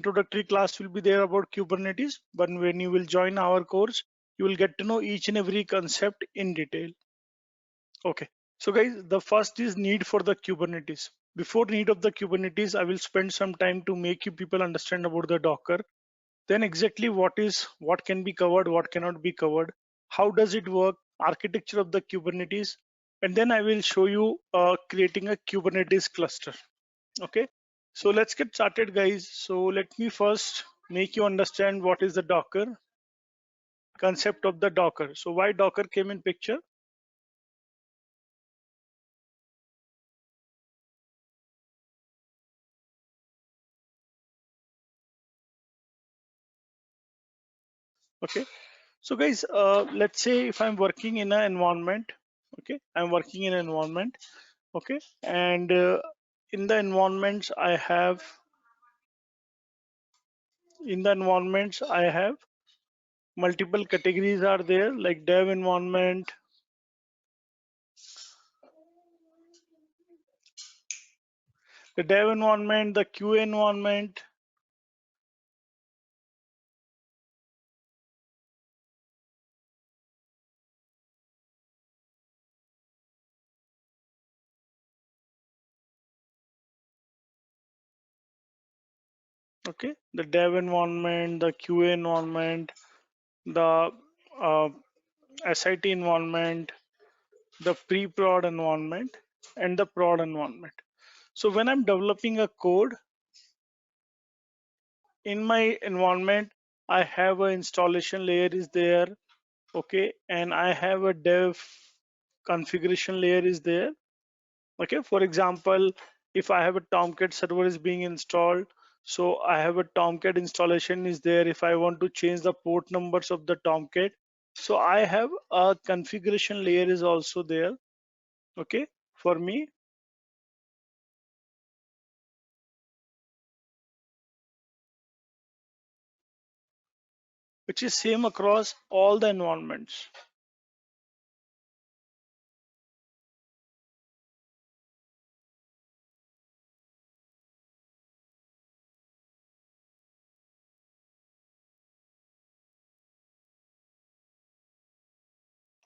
introductory class will be there about Kubernetes, but when you will join our course, you will get to know each and every concept in detail. Okay, so guys, the first is need for the Kubernetes. Before need of the Kubernetes, I will spend some time to make you people understand about the Docker. Then exactly what can be covered, what cannot be covered, how does it work, architecture of the Kubernetes, and then I will show you creating a Kubernetes cluster. Okay, so let's get started, guys. So let me first make you understand what is the Docker, concept of the Docker. So why Docker came in picture? Okay, so guys, let's say if I'm working in an environment, okay, I'm working in an environment, okay, and in the environments I have, in the environments I have multiple categories are there, like dev environment, the dev environment, the QA environment, okay, the dev environment, the QA environment, the uh, SIT environment, the pre-prod environment, and the prod environment. So when I'm developing a code in my environment, I have an installation layer is there, okay, and I have a dev configuration layer is there. Okay, for example, if I have a Tomcat server is being installed, so I have a Tomcat installation is there. If I want to change the port numbers of the Tomcat, so I have a configuration layer is also there, okay, for me, which is same across all the environments.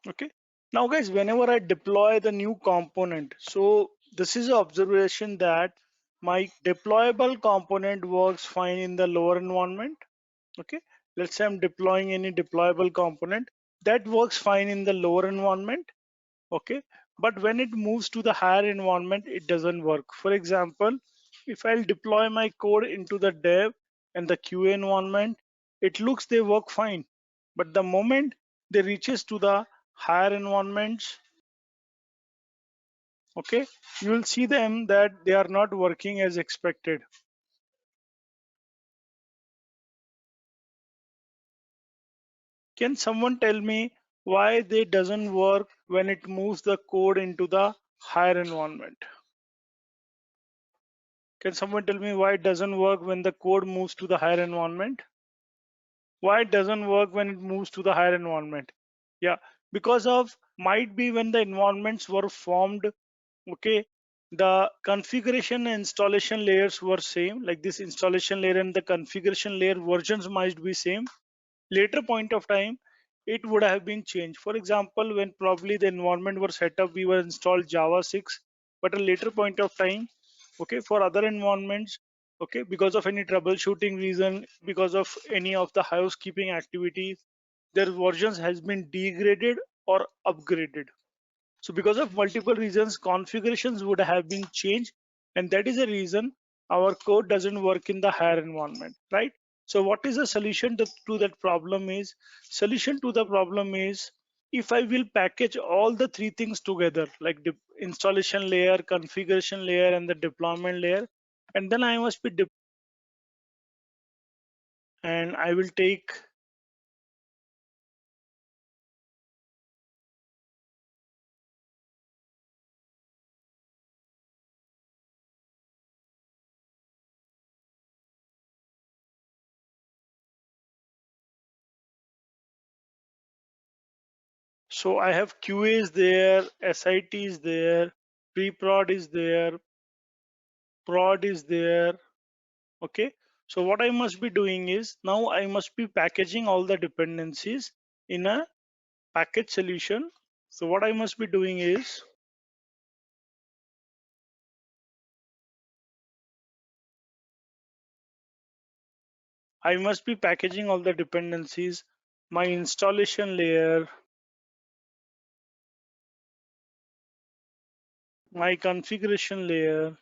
Okay, now guys, whenever I deploy the new component, so this is an observation that my deployable component works fine in the lower environment. Okay, let's say I'm deploying any deployable component that works fine in the lower environment. Okay, but when it moves to the higher environment, it doesn't work. For example, if I'll deploy my code into the dev and the QA environment, it looks they work fine, but the moment they reaches to the higher environments, okay, you will see them that they are not working as expected. Can someone tell me why they doesn't work when it moves the code into the higher environment? Can someone tell me why it doesn't work when the code moves to the higher environment? Why it doesn't work when it moves to the higher environment? Yeah, because of might be when the environments were formed, okay, the configuration and installation layers were same, like this installation layer and the configuration layer versions might be same. Later point of time, it would have been changed. For example, when probably the environment was set up, we were installed Java 6, but a later point of time, okay, for other environments, okay, because of any troubleshooting reason, because of any of the housekeeping activities, their versions has been degraded or upgraded. So because of multiple reasons, configurations would have been changed, and that is the reason our code doesn't work in the higher environment, right? So what is the solution to that problem is, solution to the problem is, if I will package all the three things together, like the installation layer, configuration layer, and the deployment layer, and then I must be and I will take, so I have QA is there, SIT is there, pre-prod is there, prod is there, okay. So what I must be doing is now I must be packaging all the dependencies in a package solution. So what I must be doing is I must be packaging all the dependencies, my installation layer, my configuration layer,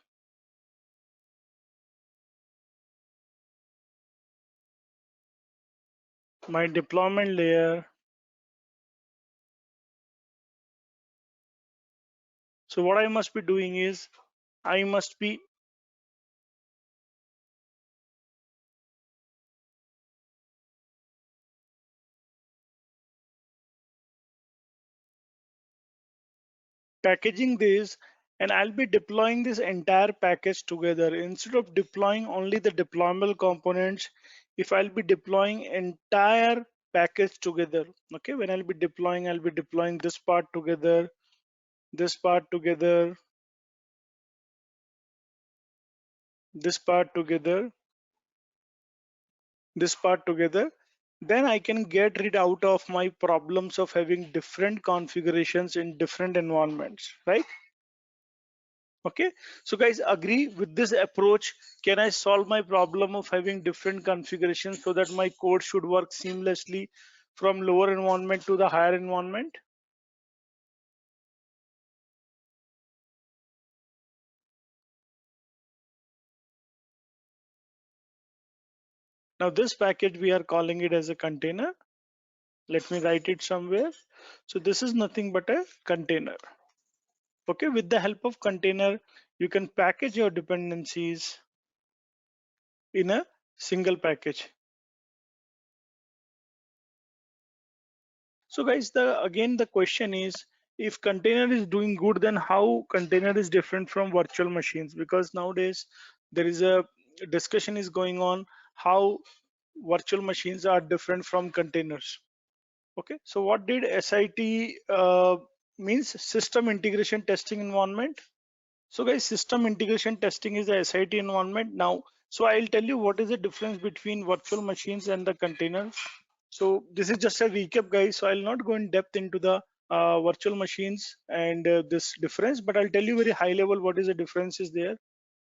my deployment layer. So what I must be doing is I must be packaging this, and I'll be deploying this entire package together. Instead of deploying only the deployable components, if I'll be deploying entire package together, okay, when I'll be deploying this part together, this part together, this part together, this part together, then I can get rid out of my problems of having different configurations in different environments, right? Okay, so guys, agree with this approach? Can I solve my problem of having different configurations so that my code should work seamlessly from lower environment to the higher environment? Now this package, we are calling it as a container. Let me write it somewhere. So this is nothing but a container. Okay, with the help of container, you can package your dependencies in a single package. So guys, again the question is, if container is doing good, then how container is different from virtual machines? Because nowadays there is a discussion is going on how virtual machines are different from containers. Okay, so what did SIT means? System integration testing environment. So guys, system integration testing is the SIT environment. Now, so I'll tell you what is the difference between virtual machines and the containers. So this is just a recap, guys. So I'll not go in depth into the virtual machines and this difference, but I'll tell you very high level what is the difference is there.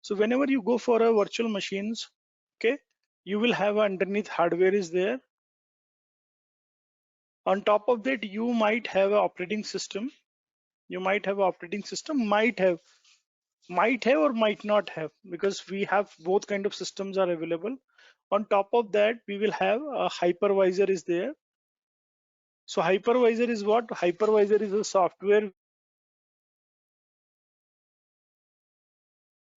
So whenever you go for a virtual machines, okay, you will have underneath hardware is there. On top of that, you might have an operating system. You might have an operating system, might have or might not have, because we have both kind of systems are available. On top of that, we will have a hypervisor is there. So hypervisor is what? Hypervisor is a software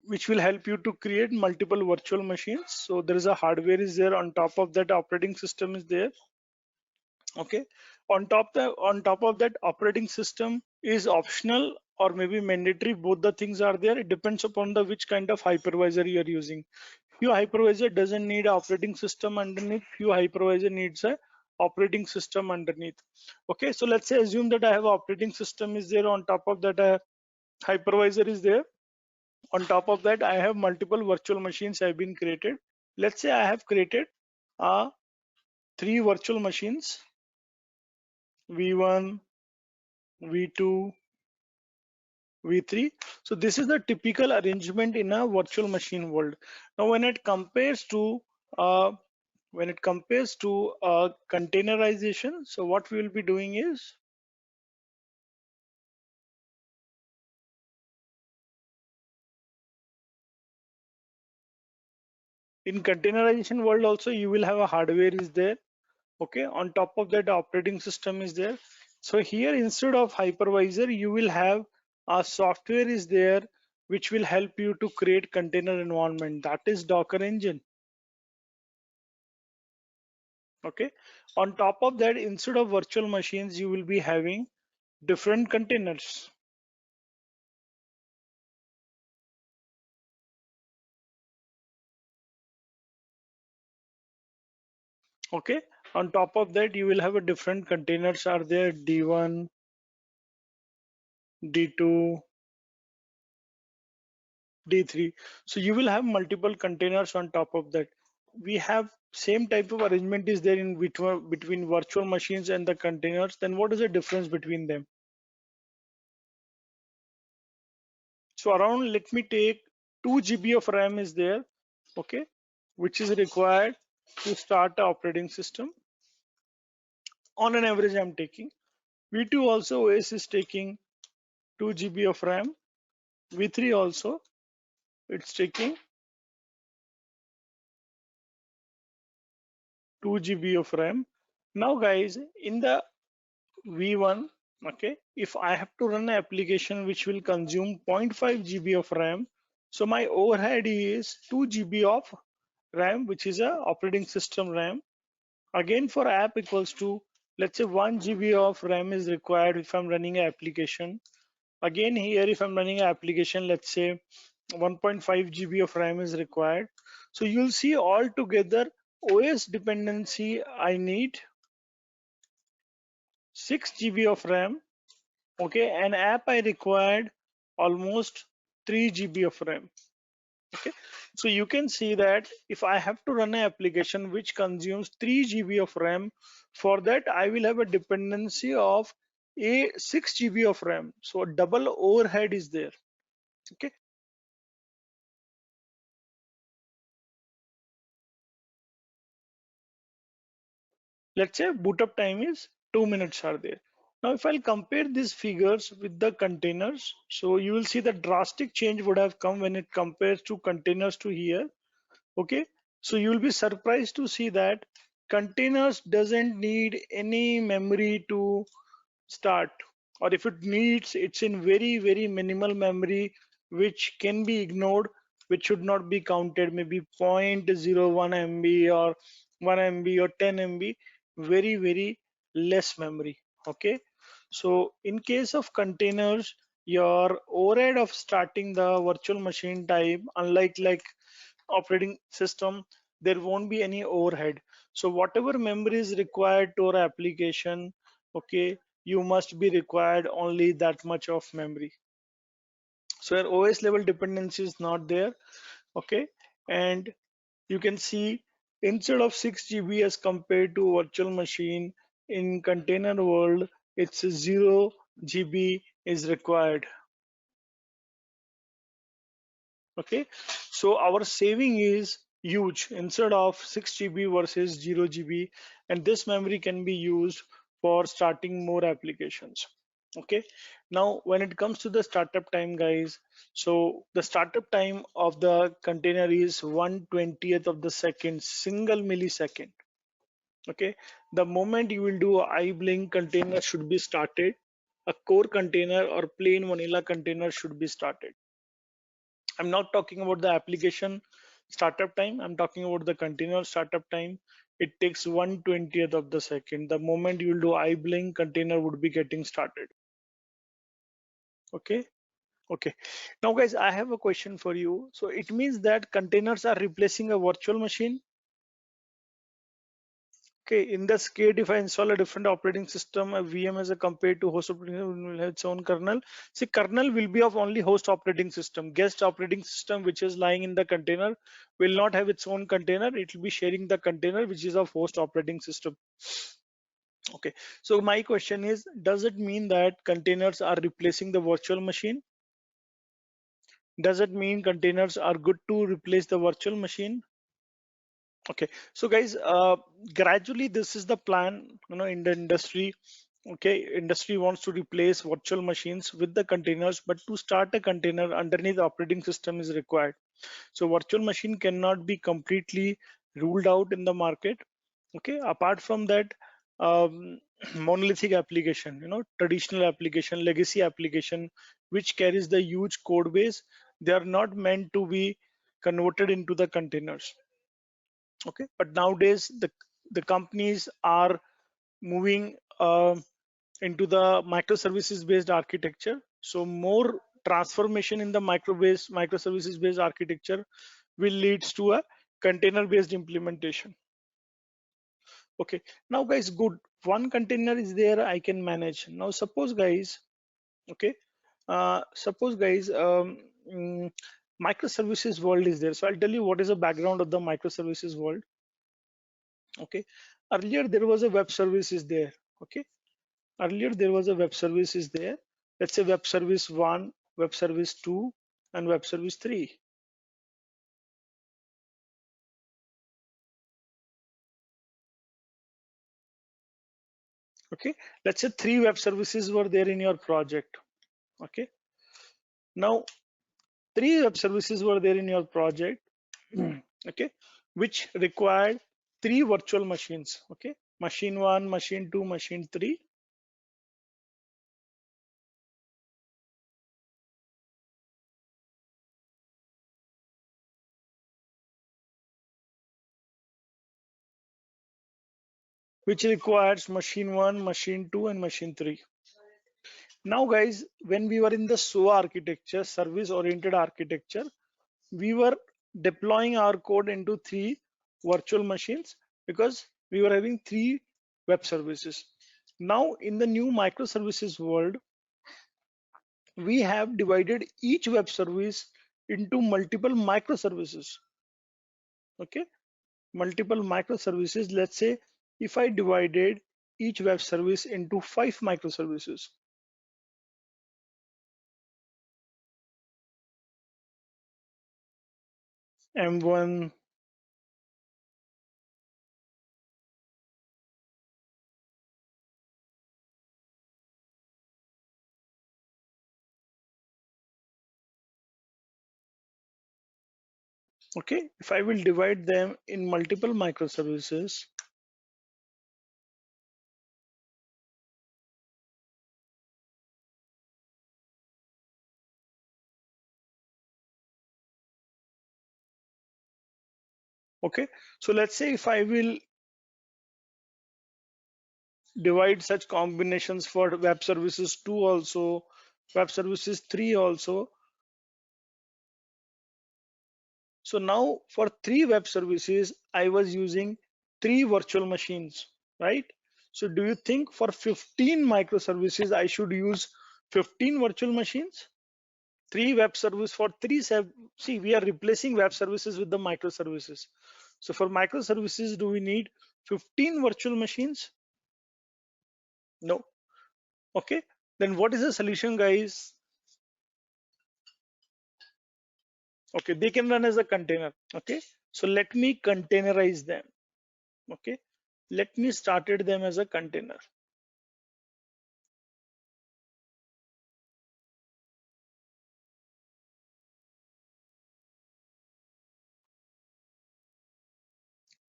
which will help you to create multiple virtual machines. So there is a hardware is there. On top of that, operating system is there. Okay. On top of that, operating system is optional or maybe mandatory. Both the things are there. It depends upon the which kind of hypervisor you are using. Few hypervisor doesn't need a operating system underneath. Few hypervisor needs a operating system underneath. Okay, so let's say assume that I have operating system is there. On top of that, a hypervisor is there. On top of that, I have multiple virtual machines have been created. Let's say I have created uh, 3 virtual machines, V1, V2, V3. So this is the typical arrangement in a virtual machine world. Now, uh, when it compares to containerization, so what we will be doing is in containerization world also you will have a hardware is there. Okay, on top of that operating system is there. So here instead of hypervisor you will have a software is there which will help you to create container environment, that is Docker engine. Okay, on top of that, instead of virtual machines you will be having different containers. Okay, on top of that you will have a different containers are there, D1, D2, D3. So you will have multiple containers on top of that. we have same type of arrangement is there in between virtual machines and the containers, then what is the difference between them? So around, let me take 2 GB of RAM is there, okay, which is required to start the operating system. On an average, I'm taking. V2 also OS is taking 2 GB of RAM. V3 also, it's taking 2 GB of RAM. Now guys, in the V1, okay, if I have to run an application which will consume 0.5 GB of RAM, so my overhead is 2 GB of RAM, which is a operating system RAM. Again, for app equals to, let's say 1 GB of RAM is required if I'm running an application. Again here, if I'm running an application, let's say 1.5 GB of RAM is required. So you'll see all together OS dependency, I need 6 GB of RAM. Okay, and app I required almost 3 GB of RAM. Okay, so you can see that if I have to run an application which consumes 3 GB of RAM, for that I will have a dependency of a 6 GB of RAM. So double overhead is there. Okay, let's say boot up time is 2 minutes are there. Now if I'll compare these figures with the containers, so you will see the drastic change would have come when it compares to containers to here. Okay, so you will be surprised to see that containers doesn't need any memory to start, or if it needs, it's in very minimal memory which can be ignored, which should not be counted, maybe 0.01 MB or 1 MB or 10 MB, very less memory. Okay, so in case of containers, your overhead of starting the virtual machine type, unlike like operating system, there won't be any overhead. So whatever memory is required to our application, okay, you must be required only that much of memory. So your OS level dependency is not there. Okay, and you can see instead of 6 GB as compared to virtual machine, in container world it's 0 GB is required. Okay, so our saving is huge. Instead of 6 GB versus 0 GB, and this memory can be used for starting more applications. Okay, now when it comes to the startup time guys, so the startup time of the container is 1/20th of the second, single millisecond. Okay, the moment you will do iBlink, container should be started. A core container or plain vanilla container should be started. I'm not talking about the application startup time. I'm talking about the container startup time. It takes 1/20th of the second. The moment you will do iBlink, container would be getting started. Okay. Okay. Now, guys, I have a question for you. So it means that containers are replacing a virtual machine. Okay, in this case, if I install a different operating system, a VM as a compared to host operating system will have its own kernel. See, kernel will be of only host operating system. Guest operating system, which is lying in the container, will not have its own container. It will be sharing the container, which is of host operating system. Okay, so my question is, does it mean that containers are replacing the virtual machine? Does it mean containers are good to replace the virtual machine? Okay, so guys, gradually this is the plan, in the industry. Okay, industry wants to replace virtual machines with the containers, but to start a container underneath operating system is required. So virtual machine cannot be completely ruled out in the market. Okay, apart from that, um, monolithic application, traditional application, legacy application, which carries the huge code base, they are not meant to be converted into the containers. Okay, but nowadays the companies are moving into the microservices based architecture. So more transformation in the microservices based architecture will leads to a container based implementation. Okay, now guys, good, one container is there, I can manage. Now suppose guys, okay, suppose guys, mm, microservices world is there. So I'll tell you what is the background of the microservices world. Okay, earlier there was a web service is there. Okay, earlier there was a web service is there. Let's say web service 1, web service 2, and web service 3. Okay, let's say 3 web services were there in your project. Okay, now 3 web services were there in your project. Okay, which required 3 virtual machines. Okay, machine 1, machine 2, machine 3. Which requires machine 1, machine 2, and machine 3. Now guys, when we were in the SOA architecture, service oriented architecture, we were deploying our code into 3 virtual machines because we were having 3 web services. Now in the new microservices world, we have divided each web service into multiple microservices. Okay, multiple microservices. Let's say if I divided each web service into 5 microservices. M1, okay, if I will divide them in multiple microservices, okay, so let's say if I will divide such combinations for web services 2 also, web services 3 also. So now for 3 web services, I was using 3 virtual machines, right? So do you think for 15 microservices, I should use 15 virtual machines? 3 web service for 3, see, we are replacing web services with the microservices. So for microservices, do we need 15 virtual machines? No. Okay, then what is the solution, guys? Okay, they can run as a container. Okay, so let me containerize them. Okay, let me started them as a container.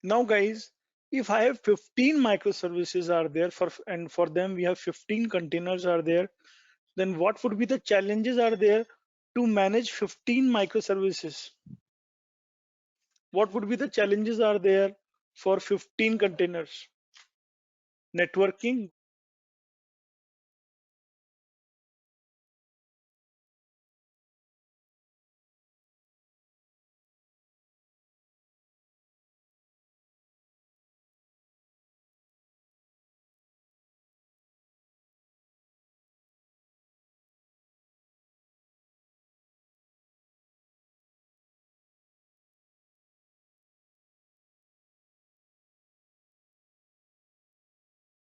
Now guys, if I have 15 microservices are there and for them we have 15 containers are there, then what would be the challenges are there to manage 15 microservices? What would be the challenges are there for 15 containers? Networking.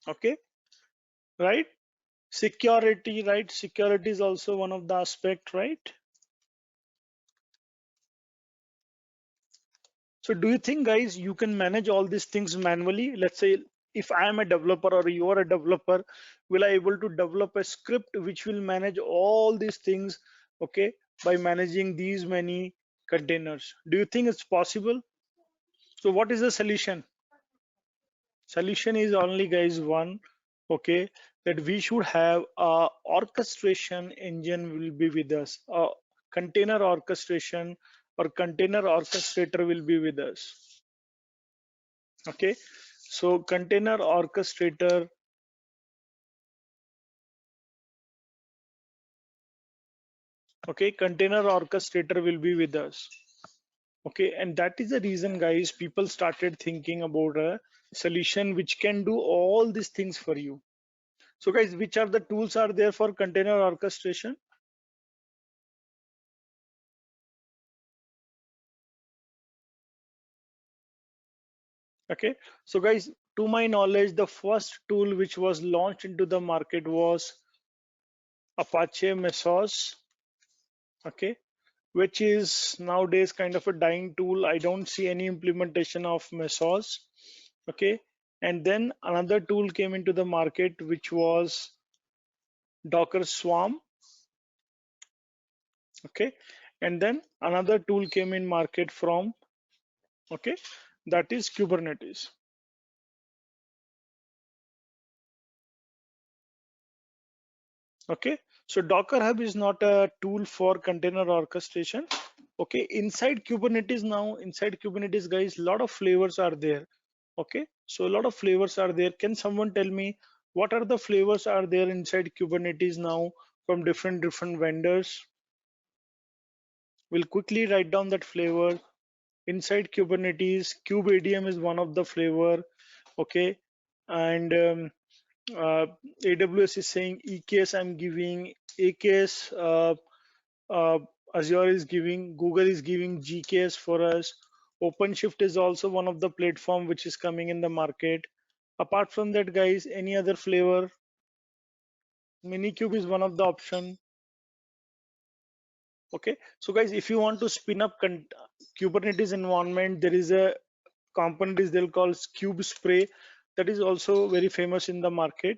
Okay, right? Security, right? Security is also one of the aspect, right? So do you think guys you can manage all these things manually? Let's say if I am a developer or you are a developer, will I able to develop a script which will manage all these things, okay, by managing these many containers? Do you think it's possible? So what is the solution? Solution is only guys one, okay, that we should have a orchestration engine will be with us. A container orchestration or container orchestrator will be with us. Okay, so container orchestrator, okay, container orchestrator will be with us. Okay, and that is the reason guys people started thinking about a solution which can do all these things for you. So guys, which are the tools are there for container orchestration? Okay, so guys, to my knowledge, the first tool which was launched into the market was Apache Mesos. Okay, which is nowadays kind of a dying tool. I don't see any implementation of Mesos. Okay, and then another tool came into the market, which was Docker Swarm. Okay, and then another tool came in market from, okay, that is Kubernetes. Okay, so Docker Hub is not a tool for container orchestration. Okay, inside Kubernetes now, inside Kubernetes, guys, a lot of flavors are there. Okay, so a lot of flavors are there. Can someone tell me what are the flavors are there inside Kubernetes now from different vendors? We'll quickly write down that flavor. Inside Kubernetes, kubeadm is one of the flavor. Okay, and uh, AWS is saying EKS I'm giving, AKS uh, Azure is giving, Google is giving GKS for us. OpenShift is also one of the platform which is coming in the market. Apart from that, guys, any other flavor? Minikube is one of the option. Okay, so guys, if you want to spin up Kubernetes environment, there is a component is they'll call Kube Spray, that is also very famous in the market.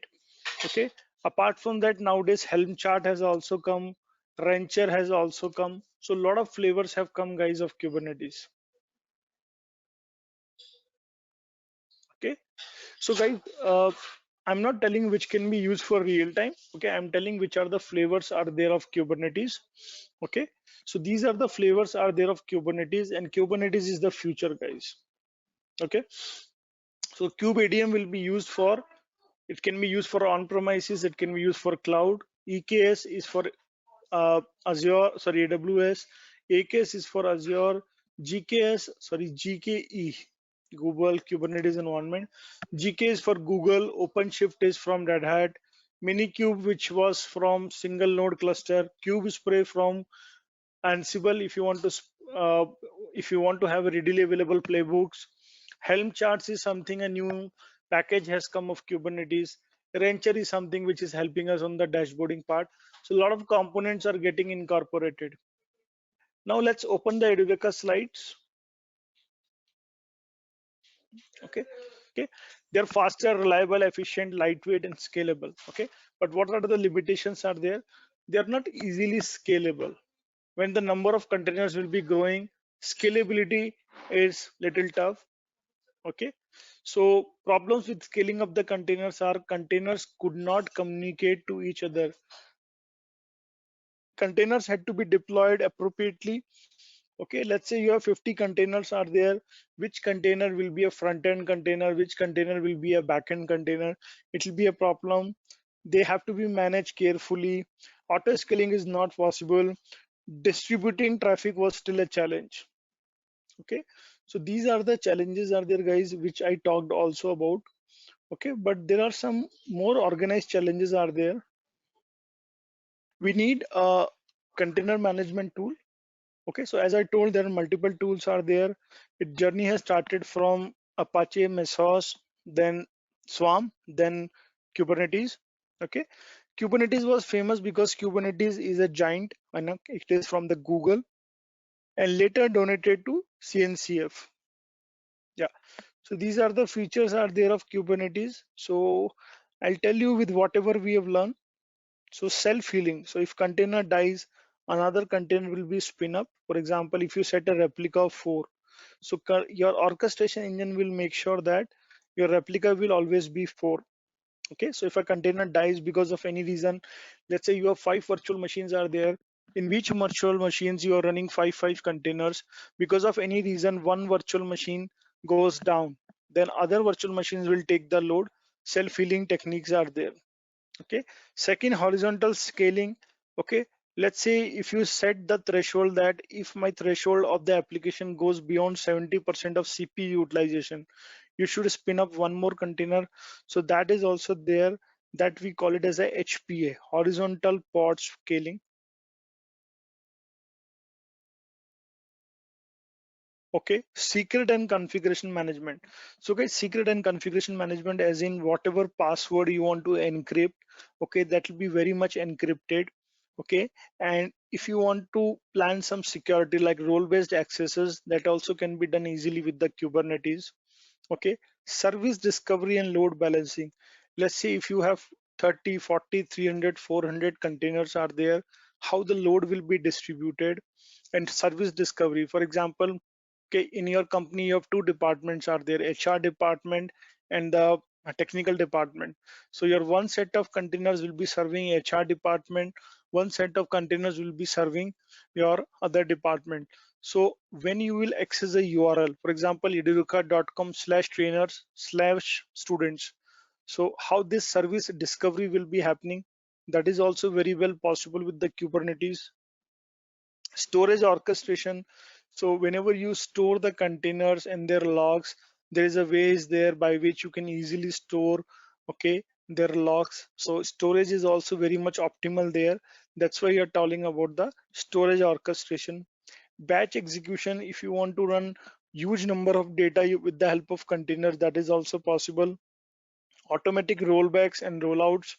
Okay, apart from that, nowadays Helm chart has also come, Rancher has also come, so a lot of flavors have come, guys, of Kubernetes. Okay, so guys, I'm not telling which can be used for real time. Okay, I'm telling which are the flavors are there of Kubernetes. Okay, so these are the flavors are there of Kubernetes, and Kubernetes is the future, guys. Okay, so kubeadm will be used for, it can be used for on premises, it can be used for cloud. EKS is for Azure, sorry, AWS. AKS is for Azure. GKS, sorry, GKE, Google Kubernetes environment. GK is for Google. OpenShift is from Red Hat. Minikube, which was from single node cluster. Kubespray from Ansible, if you want to if you want to have readily available playbooks. Helm charts is something, a new package has come of Kubernetes. Rancher is something which is helping us on the dashboarding part. So a lot of components are getting incorporated. Now let's open the Edureka slides. Okay, okay, they're faster, reliable, efficient, lightweight, and scalable. Okay, but what are the limitations are there? They are not easily scalable. When the number of containers will be growing, scalability is little tough. Okay, so problems with scaling up the containers are containers could not communicate to each other. Containers had to be deployed appropriately. Okay, let's say you have 50 containers are there. Which container will be a front end container, which container will be a back end container? It will be a problem. They have to be managed carefully. Auto scaling is not possible. Distributing traffic was still a challenge. Okay, so these are the challenges are there, guys, which I talked also about. Okay, but there are some more organized challenges are there. We need a container management tool. Okay, so as I told, there are multiple tools are there. Its journey has started from Apache Mesos, then Swarm, then Kubernetes. Okay, Kubernetes was famous because Kubernetes is a giant, and it is from the Google, and later donated to CNCF. Yeah, so these are the features are there of Kubernetes. So I'll tell you with whatever we have learned. So self-healing. So if container dies, another container will be spin up. For example, if you set a replica of 4, so your orchestration engine will make sure that your replica will always be 4. Okay, so if a container dies because of any reason, let's say you have 5 virtual machines are there, in which virtual machines you are running five containers, because of any reason one virtual machine goes down, then other virtual machines will take the load. Self-healing techniques are there. Okay, second, horizontal scaling. Okay, let's say if you set the threshold that if my threshold of the application goes beyond 70% of CPU utilization, you should spin up one more container. So that is also there, that we call it as a HPA, horizontal pod scaling. Okay, secret and configuration management. So guys, secret and configuration management as in whatever password you want to encrypt, okay, that will be very much encrypted. Okay, and if you want to plan some security like role-based accesses, that also can be done easily with the Kubernetes. Okay, service discovery and load balancing. Let's say if you have 30, 40, 300, 400 containers are there, how the load will be distributed. And service discovery, for example, okay, in your company you have two departments are there, HR department and the technical department. So your one set of containers will be serving HR department, one set of containers will be serving your other department. So when you will access a URL, for example educa.com/trainers/students, so how this service discovery will be happening, that is also very well possible with the Kubernetes. Storage orchestration, so whenever you store the containers and their logs, there is a ways there by which you can easily store, okay, their logs. So storage is also very much optimal there. That's why you're talking about the storage orchestration. Batch execution, if you want to run huge number of data with the help of containers, that is also possible. Automatic rollbacks and rollouts.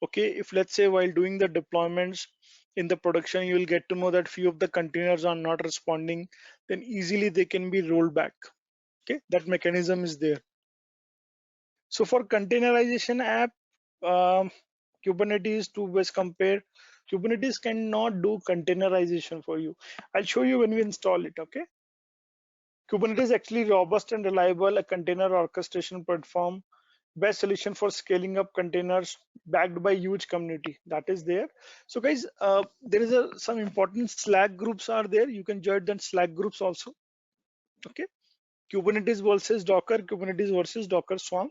Okay, if let's say while doing the deployments in the production, you will get to know that few of the containers are not responding, then easily they can be rolled back. Okay, that mechanism is there. So for containerization app, um, Kubernetes to best compare, Kubernetes cannot do containerization for you. I'll show you when we install it. Okay, Kubernetes is actually robust and reliable, a container orchestration platform, best solution for scaling up containers, backed by huge community that is there. So guys, there is some important Slack groups are there. You can join the Slack groups also. Okay, Kubernetes versus Docker, Kubernetes versus Docker Swarm.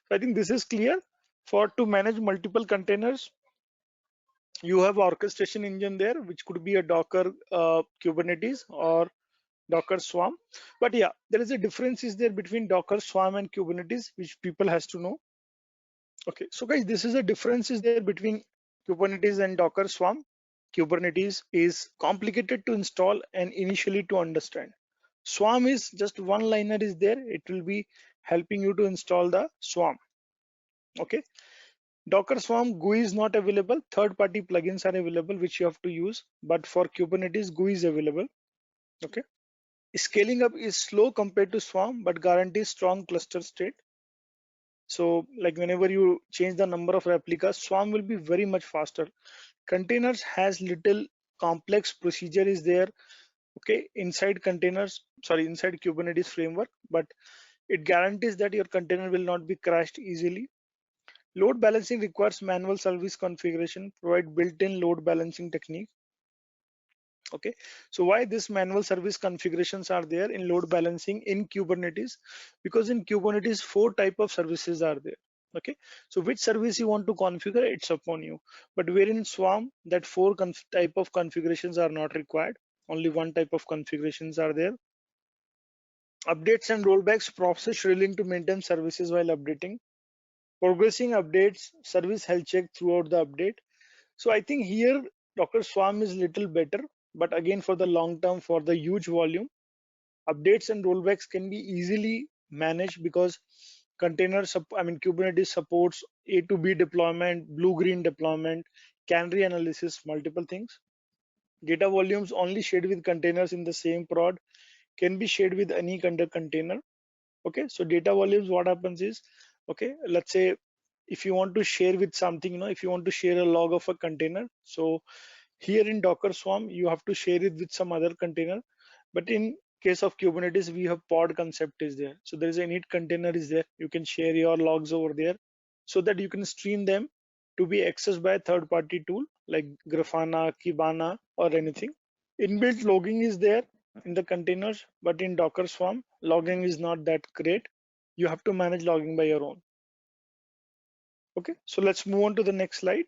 So I think this is clear. For to manage multiple containers, you have orchestration engine there, which could be a Docker, Kubernetes, or Docker Swarm. But yeah, there is a difference is there between Docker Swarm and Kubernetes, which people has to know. Okay, so guys, this is a difference is there between Kubernetes and Docker Swarm. Kubernetes is complicated to install and initially to understand. Swarm is just one liner is there. It will be helping you to install the Swarm. Okay, Docker Swarm GUI is not available. Third-party plugins are available which you have to use. But for Kubernetes, GUI is available. Okay. Scaling up is slow compared to Swarm, but guarantees strong cluster state. So like whenever you change the number of replicas, Swarm will be very much faster. Containers has little complex procedure is there, okay, inside containers, sorry, inside Kubernetes framework, but it guarantees that your container will not be crashed easily. Load balancing requires manual service configuration, provide built-in load balancing technique. Okay, so why this manual service configurations are there in load balancing in Kubernetes? Because in Kubernetes, four type of services are there. Okay, so which service you want to configure, it's upon you. But where in Swarm, that four type of configurations are not required. Only one type of configurations are there. Updates and rollbacks, process drilling to maintain services while updating. Progressing updates, service health check throughout the update. So I think here Docker Swarm is little better, but again for the long term, for the huge volume, updates and rollbacks can be easily managed because containers, I mean Kubernetes supports A to B deployment, blue-green deployment, canary analysis, multiple things. Data volumes only shared with containers in the same prod can be shared with any kind of container. Okay, so data volumes, what happens is, okay, let's say if you want to share with something, if you want to share a log of a container, so here in Docker Swarm, you have to share it with some other container. But in case of Kubernetes, we have pod concept is there. So there is a init container is there. You can share your logs over there so that you can stream them to be accessed by a third party tool like Grafana, Kibana, or anything. Inbuilt logging is there in the containers, but in Docker Swarm, logging is not that great. You have to manage logging by your own. Okay, so let's move on to the next slide.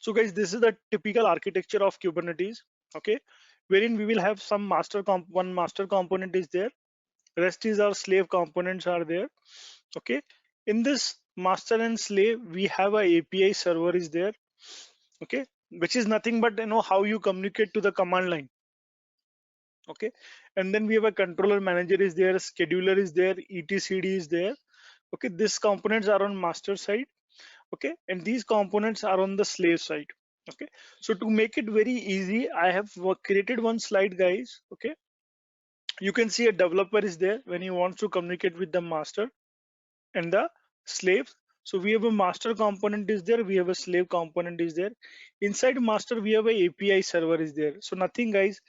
So guys, this is the typical architecture of Kubernetes, okay, wherein we will have some one master component is there. Rest is our slave components are there. Okay, in this master and slave, we have a API server is there. Okay, which is nothing but how you communicate to the command line. Okay, and then we have a controller manager is there, scheduler is there, etcd is there. Okay, these components are on master side. Okay, and these components are on the slave side. Okay, so to make it very easy, I have created one slide, guys. Okay, you can see a developer is there when he wants to communicate with the master and the slave. So we have a master component is there, we have a slave component is there. Inside master we have a API server is there. So nothing, guys.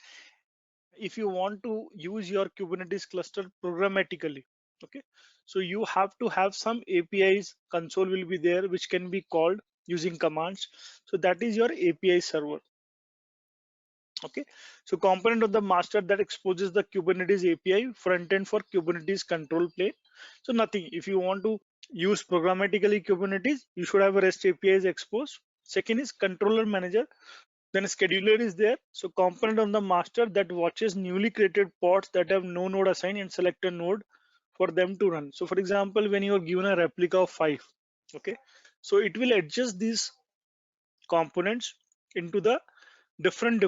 If you want to use your Kubernetes cluster programmatically, okay, so you have to have some APIs. Console will be there which can be called using commands. So that is your API server. Okay, so component of the master that exposes the Kubernetes API front end for Kubernetes control plane. So nothing, if you want to use programmatically Kubernetes, you should have a REST APIs exposed. Second is controller manager, then scheduler is there. So component on the master that watches newly created pods that have no node assigned and select a node for them to run. So for example, when you are given a replica of 5, okay, so it will adjust these components into the different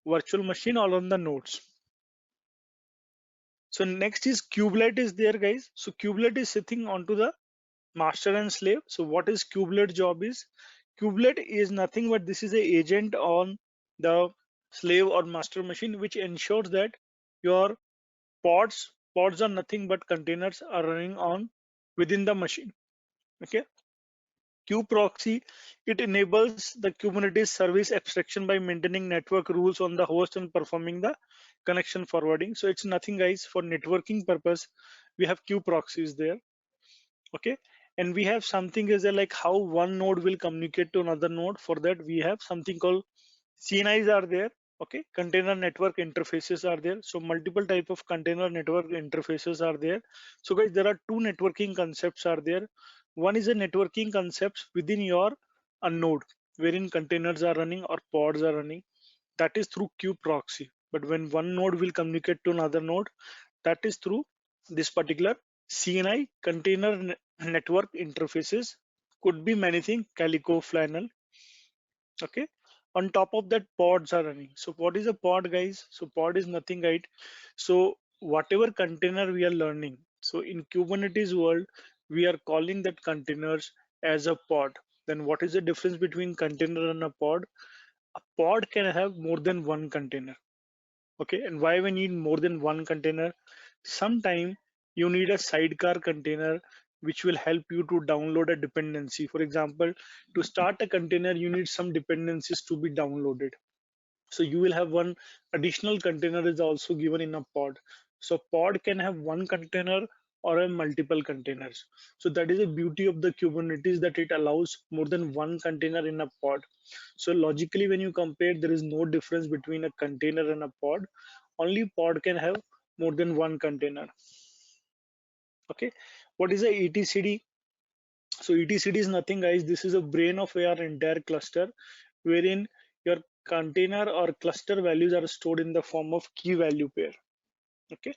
virtual machine all on the nodes. So next is kubelet is there, guys. So kubelet is sitting onto the master and slave. So what is kubelet job is? Kubelet is nothing but this is a agent on the slave or master machine which ensures that your pods are nothing but containers are running on within the machine. Okay, kubeproxy, it enables the Kubernetes service abstraction by maintaining network rules on the host and performing the connection forwarding. So it's nothing, guys, for networking purpose. We have kubeproxies there. Okay, and we have something is like how one node will communicate to another node. For that, we have something called CNIs are there. Okay, container network interfaces are there. So multiple type of container network interfaces are there. So guys, there are two networking concepts are there. One is a networking concepts within your a node wherein containers are running or pods are running. That is through kubeproxy. But when one node will communicate to another node, that is through this particular CNI container network interfaces. Could be many things, Calico, Flannel. Okay, on top of that pods are running. So what is a pod, guys? So pod is nothing, right? So whatever container we are learning, so in Kubernetes world we are calling that containers as a pod. Then what is the difference between container and a pod? A pod can have more than one container. Okay, and why we need more than one container? Sometime you need a sidecar container which will help you to download a dependency. For example, to start a container you need some dependencies to be downloaded. So you will have one additional container is also given in a pod. So pod can have one container or a multiple containers. So that is the beauty of the Kubernetes, that it allows more than one container in a pod. So logically when you compare, there is no difference between a container and a pod. Only pod can have more than one container. Okay, what is a etcd? So etcd is nothing, guys. This is a brain of your entire cluster wherein your container or cluster values are stored in the form of key value pair. Okay,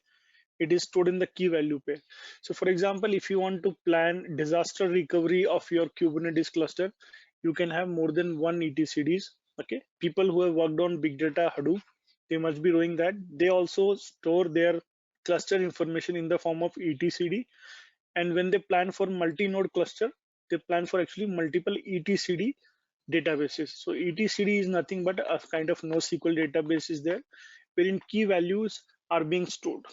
it is stored in the key value pair. So for example, if you want to plan disaster recovery of your Kubernetes cluster, you can have more than one etcds. Okay, people who have worked on big data Hadoop, they must be knowing that they also store their cluster information in the form of etcd. And when they plan for multi-node cluster, they plan for actually multiple etcd databases. So etcd is nothing but a kind of NoSQL database is there wherein key values are being stored.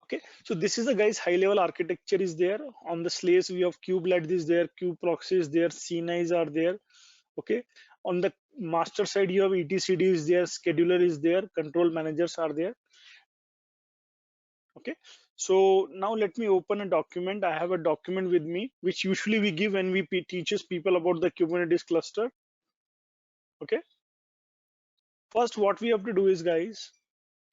Okay, so this is the, guys, high level architecture is there. On the slaves we have kubelet is there, kubeproxy is there, CNIs are there. Okay, on the master side you have etcd is there, scheduler is there, control managers are there. Okay, so now let me open a document. I have a document with me which usually we give when we teaches people about the Kubernetes cluster. Okay, first what we have to do is, guys,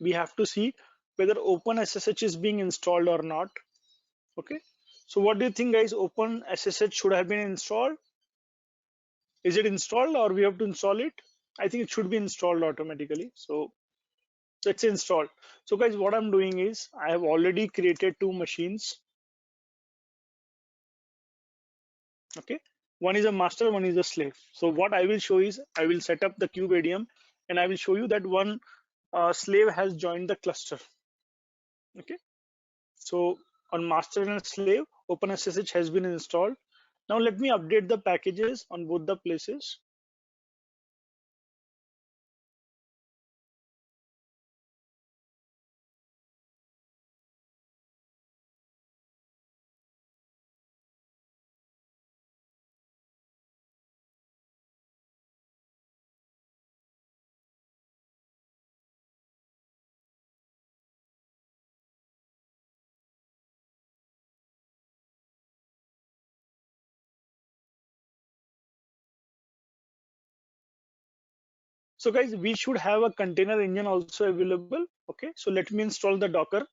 we have to see whether OpenSSH is being installed or not. Okay, so what do you think, guys? OpenSSH should have been installed. Is it installed or we have to install it? I think it should be installed automatically. So let's install. So guys, what I'm doing is I have already created two machines. Okay, one is a master, one is a slave. So what I will show is I will set up the kubeadm and I will show you that one slave has joined the cluster. Okay, so on master and slave, OpenSSH has been installed. Now let me update the packages on both the places. So guys, we should have a container engine also available. Okay, so let me install the Docker.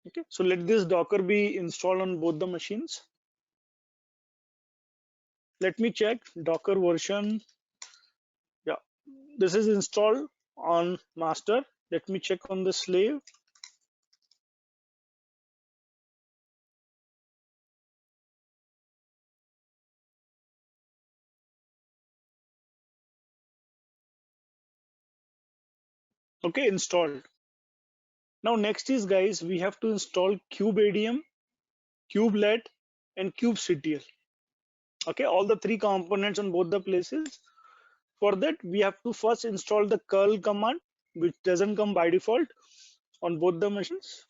Okay, so let this Docker be installed on both the machines. Let me check Docker version. Yeah, this is installed on master. Let me check on the slave. Okay, installed. Now next is guys, we have to install kubeadm, kubelet, and kubectl. Okay, all the three components on both the places. For that, we have to first install the curl command, which doesn't come by default on both the machines.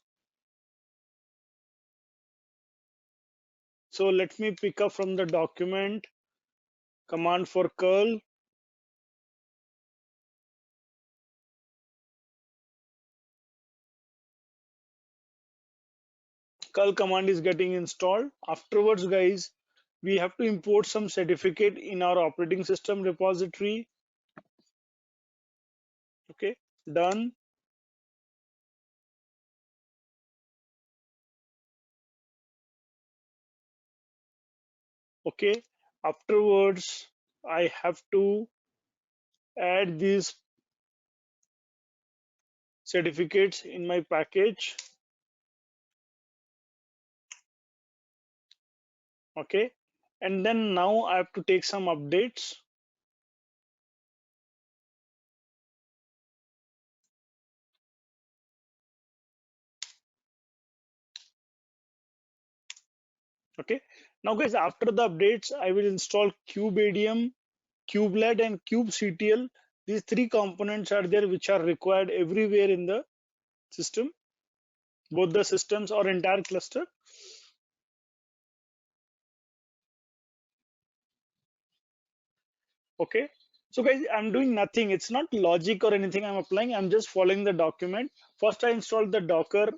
So let me pick up from the document command for curl. Curl command is getting installed. Afterwards, guys, we have to import some certificate in our operating system repository. Okay, done. Okay, afterwards, I have to add these certificates in my package. Okay, and then now I have to take some updates. Okay, now guys, after the updates, I will install kubeadm, kubelet, and kubectl. These three components are there which are required everywhere in the system, both the systems or entire cluster. Okay, so guys, I'm doing nothing. It's not logic or anything I'm applying. I'm just following the document. First, I installed the Docker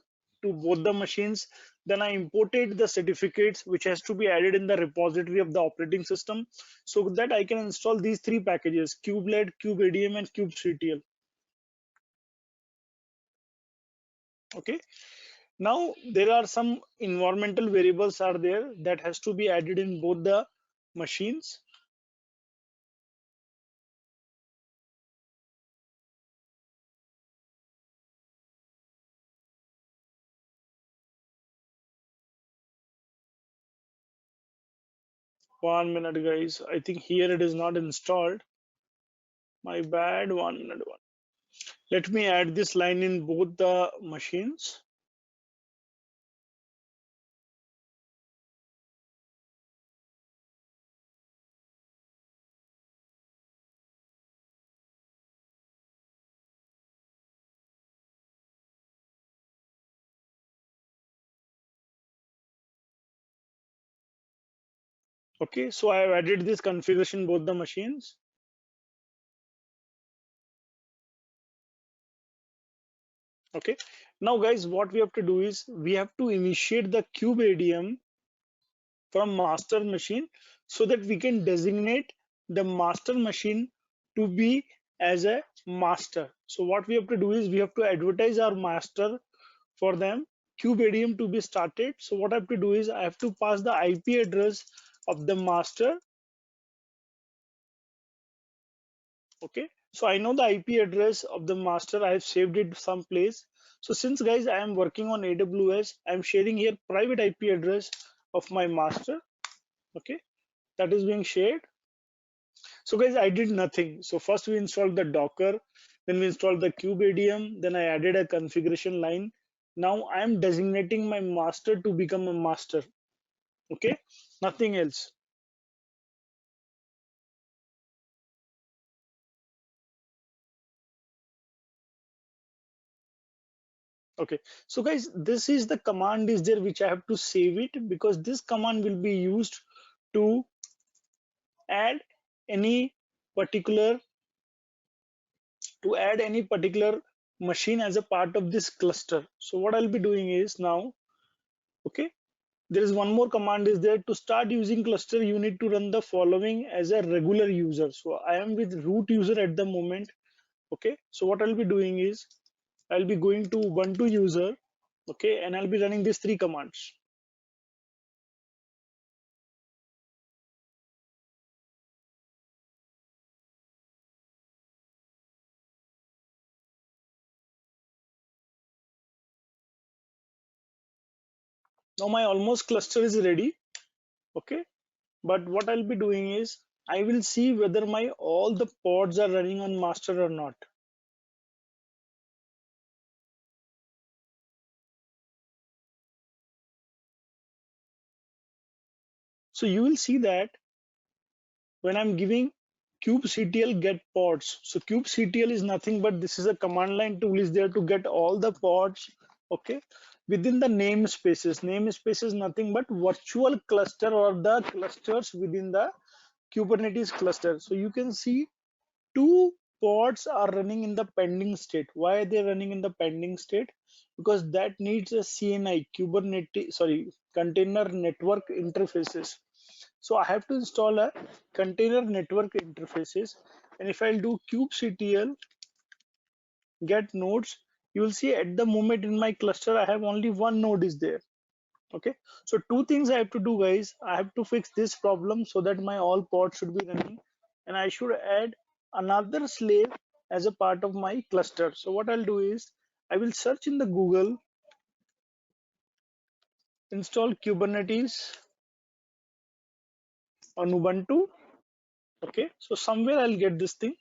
to both the machines. Then I imported the certificates which has to be added in the repository of the operating system so that I can install these three packages: kubelet, kubeadm, and kubectl. Okay, now there are some environmental variables are there that has to be added in both the machines. 1 minute, guys. I think here it is not installed. My bad. 1 minute. Let me add this line in both the machines. Okay, so I have added this configuration both the machines. Okay, Now guys, what we have to do is we have to initiate the cube ADM from master machine so that we can designate the master machine to be as a master. So what we have to do is we have to advertise our master for them cube ADM to be started. So what I have to do is I have to pass the IP address of the master. Okay, so I know the IP address of the master. I have saved it someplace. So since guys I am working on AWS, I am sharing here private IP address of my master. Okay, that is being shared. So guys, I did nothing. So first we installed the Docker, then we installed the kube ADM, then I added a configuration line. Now I am designating my master to become a master. Okay, nothing else. Okay, so guys, this is the command is there which I have to save it, because this command will be used to add any particular machine as a part of this cluster. So what I'll be doing is now, okay, there is one more command is there. To start using cluster, you need to run the following as a regular user. So I am with root user at the moment. Okay, so what I'll be doing is I'll be going to Ubuntu user. Okay, and I'll be running these three commands. Now my almost cluster is ready. Okay, but what I'll be doing is I will see whether my all the pods are running on master or not. So you will see that when I'm giving kubectl get pods. So kubectl is nothing but this is a command line tool is there to get all the pods, okay, within the namespaces. Namespace is nothing but virtual cluster or the clusters within the Kubernetes cluster. So you can see two pods are running in the pending state. Why are they running in the pending state? Because that needs a CNI, Kubernetes, sorry, container network interfaces. So I have to install a container network interfaces. And if I'll do kubectl get nodes, you will see at the moment in my cluster, I have only one node is there. Okay. So two things I have to do guys. I have to fix this problem so that my all pods should be running, and I should add another slave as a part of my cluster. So what I'll do is I will search in the Google, install Kubernetes on Ubuntu. Okay. So somewhere I'll get this thing.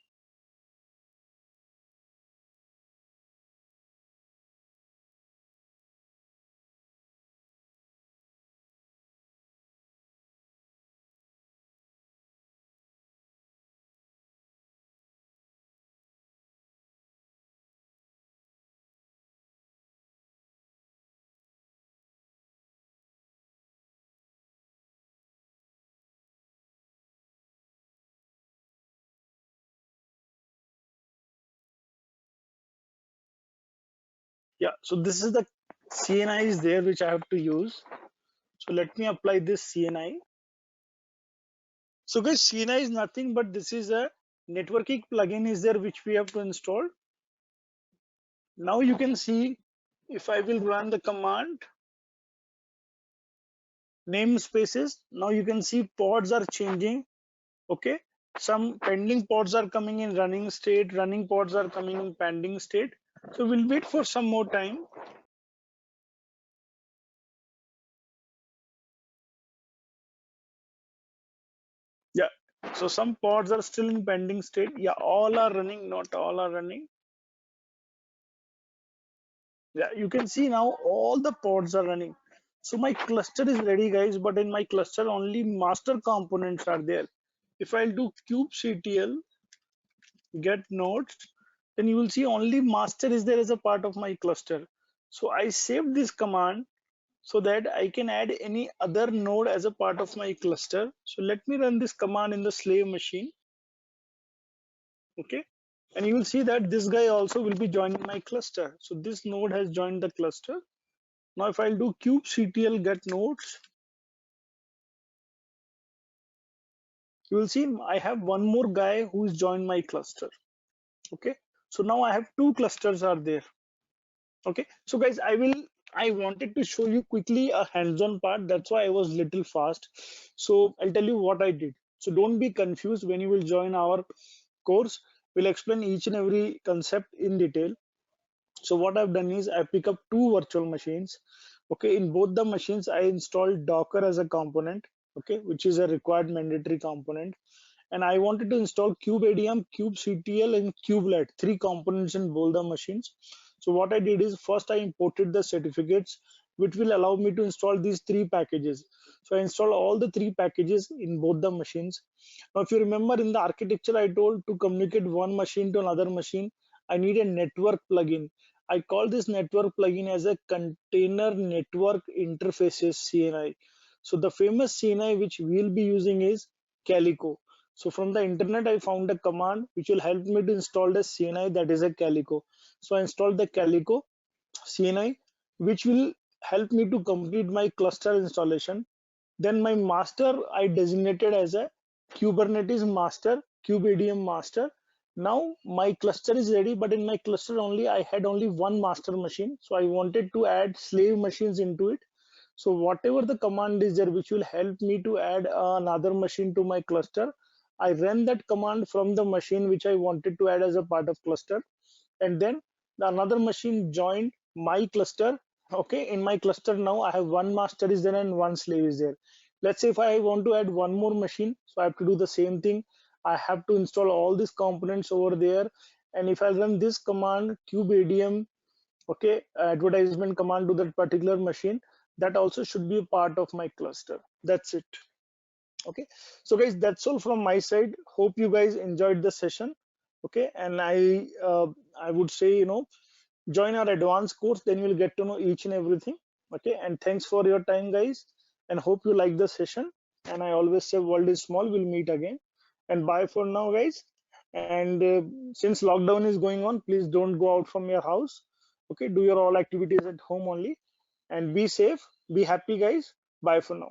Yeah. So this is the CNI is there which I have to use. So let me apply this CNI. So guys, CNI is nothing but this is a networking plugin is there which we have to install. Now you can see if I will run the command namespaces, now you can see pods are changing. Okay, some pending pods are coming in running state, running pods are coming in pending state. So we'll wait for some more time. Yeah, so some pods are still in pending state. Yeah, all are running, not all are running. Yeah, you can see now all the pods are running. So my cluster is ready guys, but in my cluster only master components are there. If I'll do kubectl get nodes, then you will see only master is there as a part of my cluster. So I saved this command so that I can add any other node as a part of my cluster. So let me run this command in the slave machine. Okay. And you will see that this guy also will be joining my cluster. So this node has joined the cluster. Now if I'll do kubectl get nodes, you will see I have one more guy who's joined my cluster. Okay, so now I have two clusters are there. Okay, so guys, I wanted to show you quickly a hands-on part. That's why I was little fast. So I'll tell you what I did. So don't be confused when you will join our course. We'll explain each and every concept in detail. So what I've done is I pick up two virtual machines. Okay, in both the machines I installed Docker as a component, okay, which is a required mandatory component. And I wanted to install kubeadm, kubectl, and kubelet, three components in both the machines. So what I did is first I imported the certificates which will allow me to install these three packages. So I installed all the three packages in both the machines. Now if you remember in the architecture I told to communicate one machine to another machine, I need a network plugin. I call this network plugin as a container network interfaces CNI. So the famous CNI which we'll be using is Calico. So from the internet, I found a command which will help me to install the CNI, that is a Calico. So I installed the Calico CNI, which will help me to complete my cluster installation. Then my master I designated as a Kubernetes master, kubeadm master. Now my cluster is ready, but in my cluster only I had only one master machine. So I wanted to add slave machines into it. So whatever the command is there which will help me to add another machine to my cluster, I ran that command from the machine which I wanted to add as a part of cluster, and then the another machine joined my cluster. Okay, in my cluster now I have one master is there and one slave is there. Let's say if I want to add one more machine, so I have to do the same thing. I have to install all these components over there, and if I run this command kubeadm, okay, advertisement command to that particular machine, that also should be a part of my cluster. That's it. Okay, so guys, that's all from my side. Hope you guys enjoyed the session. Okay, and I would say, join our advanced course, then you'll get to know each and everything. Okay, and thanks for your time, guys, and hope you like the session. And I always say world is small, we'll meet again, and bye for now, guys. And since lockdown is going on, please don't go out from your house. Okay, do your all activities at home only, and be safe, be happy, guys. Bye for now.